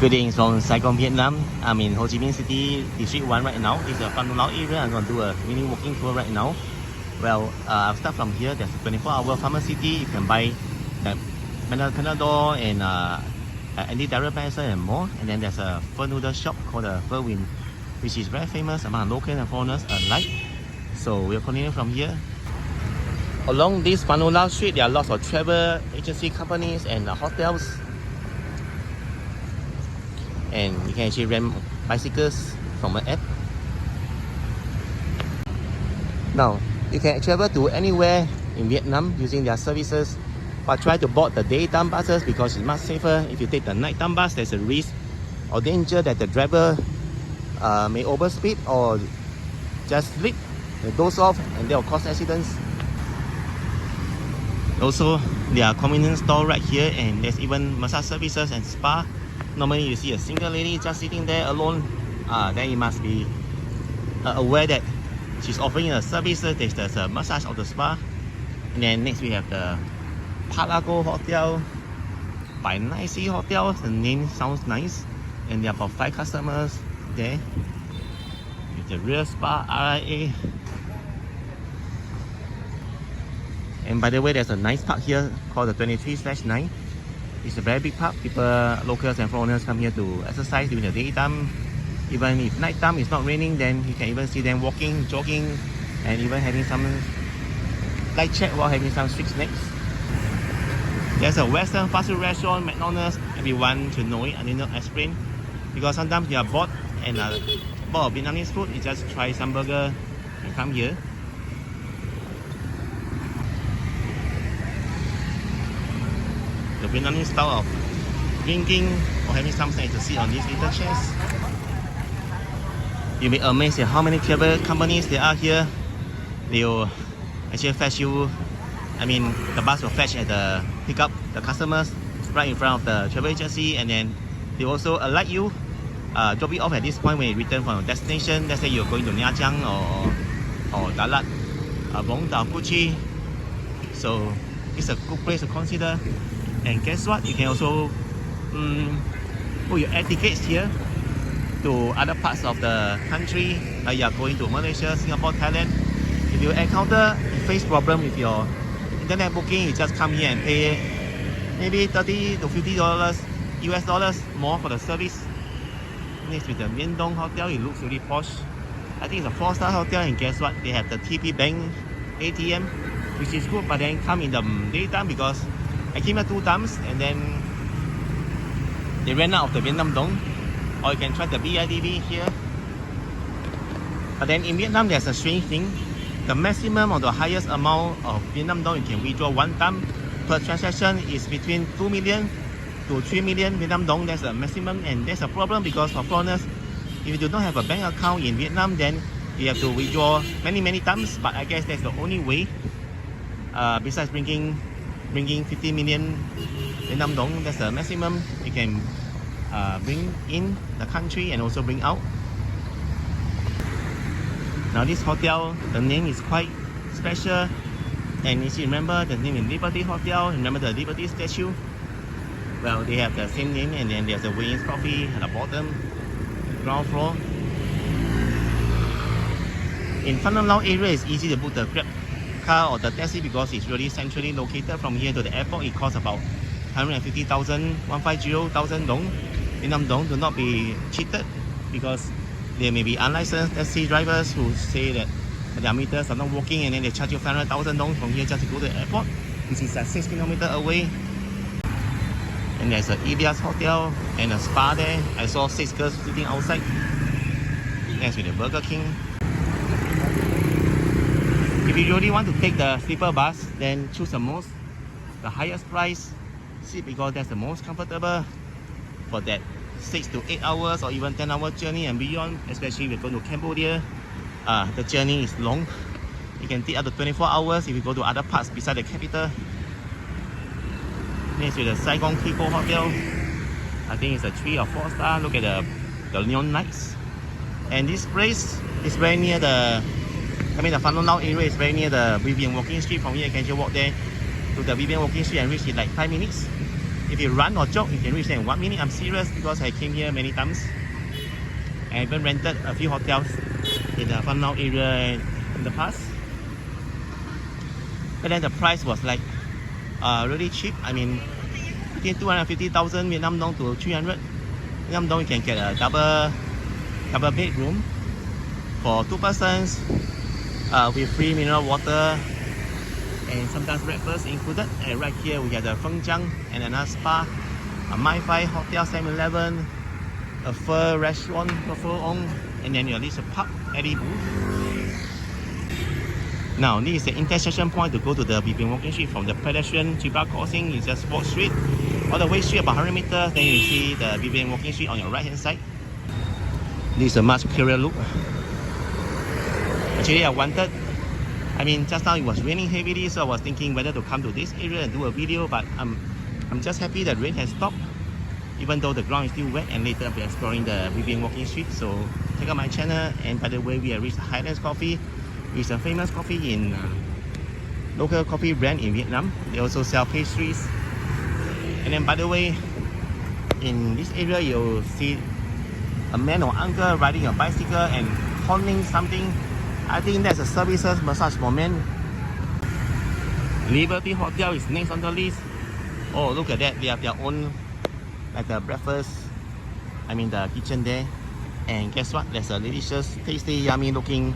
Greetings from Saigon, Vietnam. I'm in Ho Chi Minh City, District 1 right now. This is a Pham Ngu Lao area. I'm going to do a mini walking tour right now. Well, I'll start from here. There's a 24-hour pharmacy. You can buy the Panadol and anti-diarrhea medicine and more. And then there's a pho noodle shop called the Pho Win, which is very famous among local and foreigners alike. So we'll continue from here. Along this Pham Ngu Lao street, there are lots of travel agency companies and hotels. And you can actually rent bicycles from an app. Now, you can travel to anywhere in Vietnam using their services, but try to board the daytime buses because it's much safer. If you take the nighttime bus, there's a risk or danger that the driver may overspeed or just sleep, doze off, and they will cause accidents. Also, there are convenience store right here, and there's even massage services and spa. Normally you see a single lady just sitting there alone, then you must be aware that she's offering a service. There's a massage of the spa. And then next we have the Palago Hotel by Nice Hotel. The name sounds nice, and there are about 5 customers there. It's a real spa, RIA. And by the way, there's a nice park here called the 23/9. It's a very big park. People, locals and foreigners come here to exercise during the daytime. Even if nighttime is not raining, then you can even see them walking, jogging, and even having some light chat while having some street snacks. There's a Western fast food restaurant, McDonald's. Everyone should know it. I need not explain, because sometimes you are bored and bored of Vietnamese food. You just try some burger and come here. The Vietnamese style of drinking or having some snacks to sit on these little chairs. You'll be amazed at how many travel companies there are here. They will actually fetch you. I mean, the bus will fetch at pick up the customers right in front of the travel agency, and then they also alight you, drop you off at this point when you return from your destination. Let's say you're going to Nha Trang or Dalat, Vũng Tàu, Cu Chi. So it's a good place to consider. And guess what? You can also put your air tickets here to other parts of the country. Like you are going to Malaysia, Singapore, Thailand. If you face problem with your internet booking, you just come here and pay maybe $30 to $50 US dollars more for the service. Next with the Mian Dong Hotel, it looks really posh. I think it's a 4-star hotel, and guess what? They have the TP Bank ATM, which is good, but then come in the daytime because I came here 2 times and then they ran out of the Vietnam Dong. Or you can try the BIDV here. But then in Vietnam, there's a strange thing. The maximum or the highest amount of Vietnam Dong you can withdraw one time per transaction is between 2 million to 3 million Vietnam Dong. That's the maximum, and that's a problem because for foreigners, if you do not have a bank account in Vietnam, then you have to withdraw many times. But I guess that's the only way, besides bringing 50 million Vietnam Dong. That's the maximum you can bring in the country and also bring out. Now this hotel, the name is quite special, and if you remember the name is Liberty Hotel, remember the Liberty statue? Well, they have the same name, and then there's a Wayne's Coffee at the bottom, ground floor. In Pham Ngu Lao area, it's easy to book the Grab car or the taxi because it's really centrally located. From here to the airport, it costs about 150,000 dong, Vietnam Dong. Do not be cheated, because there may be unlicensed taxi drivers who say that their meters are not working, and then they charge you 500,000 dong from here just to go to the airport, which is 6 kilometers away. And there's an Elias Hotel and a spa there. I saw 6 girls sitting outside. Next with the Burger King. If you really want to take the sleeper bus, then choose the highest price seat, because that's the most comfortable for that 6 to 8 hours or even 10-hour journey and beyond. Especially if you're going to Cambodia, the journey is long. You can take up to 24 hours if you go to other parts beside the capital. Next with the Saigon Kiko Hotel. I think it's a 3 or 4 star. Look at the neon lights. And this place is very near the Pham Ngu Lao area is very near the Vivian Walking Street. From here, you can just walk there to the Vivian Walking Street and reach it like 5 minutes. if you run or jog, you can reach there in 1 minute. I'm serious because I came here many times. I even rented a few hotels in the Pham Ngu area in the past. But then the price was like really cheap. I mean, between 250,000 Vietnam dong to 300 Vietnam dong, you can get a double bedroom for 2 persons with free mineral water and sometimes breakfast included. And right here we have the Phang Ngu and another spa, a Mi-Fi hotel, 7-Eleven, a pho restaurant, and then at least a pub, Eddie booth. Now this is the intersection point to go to the Vivian walking street. From the pedestrian zebra crossing, you just walk straight all the way straight about 100 meters, then you see the Vivian walking street on your right hand side. This is a much clearer look. Actually I mean just now it was raining heavily, so I was thinking whether to come to this area and do a video, but I'm just happy that rain has stopped, even though the ground is still wet, and later I'll be exploring the Vivian walking street. So check out my channel. And by the way, we have reached Highlands Coffee, which is a famous coffee in local coffee brand in Vietnam. They also sell pastries. And then by the way, in this area you'll see a man or uncle riding a bicycle and honing something. I think that's a services massage for men. Liberty Hotel is next on the list. Oh, look at that, they have their own like a breakfast, I mean the kitchen there. And guess what, there's a delicious, tasty, yummy looking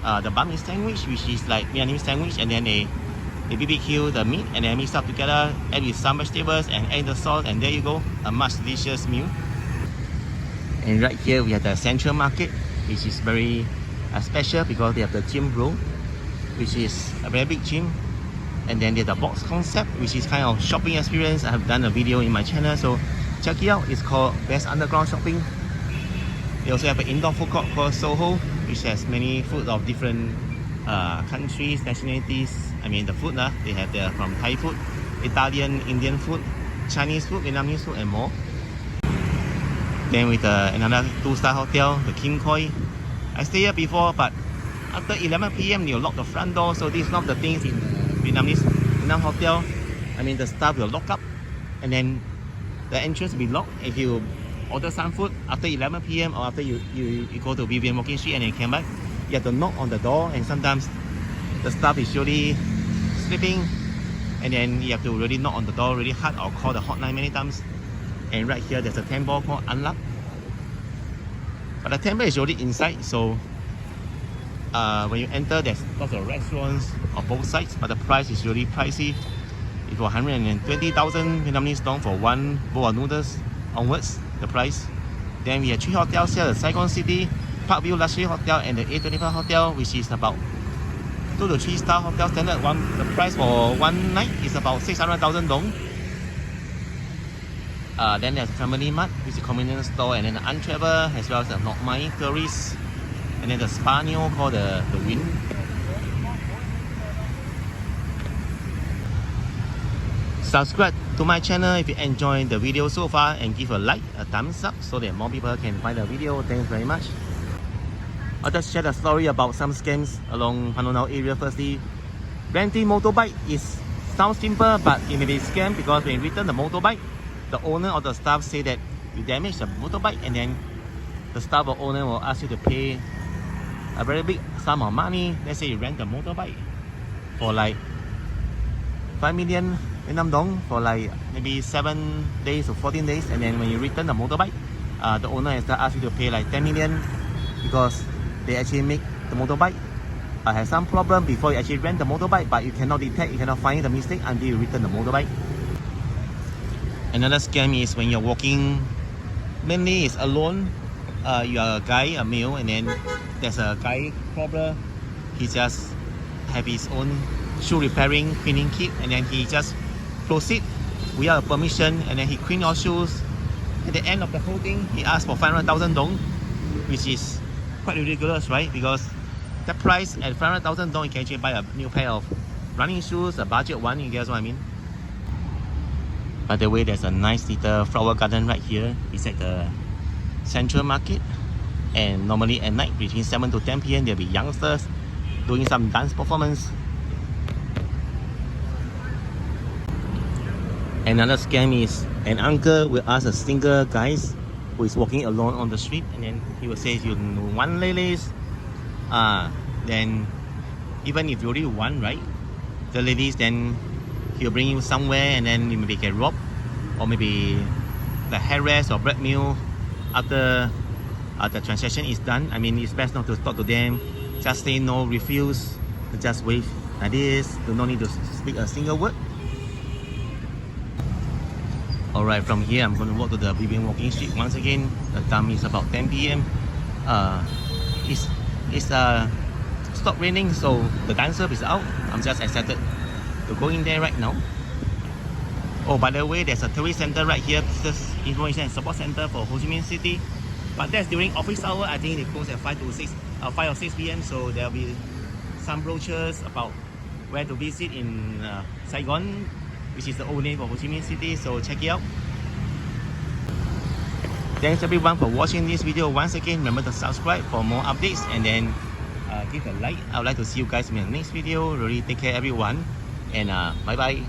the banh mi sandwich, which is like Vietnamese sandwich, and then they BBQ the meat and then mix up together, add with some vegetables and add the sauce, and there you go, a much delicious meal. And right here we have the Central Market, which is very special because they have the gym room, which is a very big gym. And then there's the box concept, which is kind of shopping experience. I have done a video in my channel, so check it out. It's called Best Underground Shopping. They also have an indoor food court called Soho, which has many food of different countries, nationalities. I mean the food, they have there from Thai food, Italian, Indian food, Chinese food, Vietnamese food, and more. Then with another 2-star hotel, the King Koi. I stayed here before, but after 11 PM they'll lock the front door, so this is not the things in Vietnam hotel. I mean the staff will lock up and then the entrance will be locked. If you order some food after 11 PM or after you go to Vivian walking street and then come back, you have to knock on the door, and sometimes the staff is really sleeping, and then you have to really knock on the door really hard or call the hotline many times. And right here there's a temple called An Lap, but the temple is already inside, so when you enter there's lots of restaurants on both sides, but the price is really pricey. It's 120,000 Vietnamese dong for one bowl of noodles onwards, the price. Then we have 3 hotels here, the Saigon City, Parkview Luxury Hotel, and the A25 Hotel, which is about 2 to 3-star hotel standard one. The price for one night is about 600,000 dong. Then there's Family Mart, which is a convenience store, and then the Untravel, as well as the Not My Tourist, and then the spa neo called the Wind. Subscribe to my channel if you enjoyed the video so far, and give a like, a thumbs up, so that more people can find the video. Thanks very much. I'll just share a story about some scams along Pham Ngu Lao area. Firstly, renting motorbike sounds simple, but it may be scam because when you return the motorbike, the owner or the staff say that you damaged the motorbike, and then the staff or owner will ask you to pay a very big sum of money. Let's say you rent the motorbike for like 5 million Vietnam dong for like maybe 7 days or 14 days, and then when you return the motorbike, the owner has to ask you to pay like 10 million because they actually make the motorbike has some problem before you actually rent the motorbike, but you cannot detect, you cannot find the mistake until you return the motorbike. Another scam is when you're walking, mainly it's alone. You are a guy, a male, and then there's a guy cobbler. He just have his own shoe repairing, cleaning kit, and then he just proceed without permission, and then he clean your shoes. At the end of the whole thing, he asked for 500,000 dong, which is quite ridiculous, right? Because that price at 500,000 dong, you can actually buy a new pair of running shoes, a budget one, you guys what I mean? By the way, there's a nice little flower garden right here. It's at the Central Market, and normally at night between 7 to 10 PM there'll be youngsters doing some dance performance. Another scam is An uncle will ask a single guys who is walking alone on the street, and then he will say, "You want ladies?" Then even if you already want, right, the ladies, then he'll bring you somewhere, and then you maybe get robbed, or maybe the harass or blackmail after the transaction is done. I mean, it's best not to talk to them. Just say no, refuse, just wave like this. Do not need to speak a single word. Alright, from here I'm going to walk to the Vivian Walking Street once again. The time is about 10 p.m. It's stopped raining, so the dance surf is out. I'm just excited to go in there right now. Oh, by the way, there's a tourist center right here, business information and support center for Ho Chi Minh City. But that's during office hour. I think they close at 5 or 6 p.m. So there'll be some brochures about where to visit in Saigon, which is the old name of Ho Chi Minh City. So check it out. Thanks everyone for watching this video once again. Remember to subscribe for more updates, and then give a like. I would like to see you guys in the next video. Really take care everyone, and bye bye.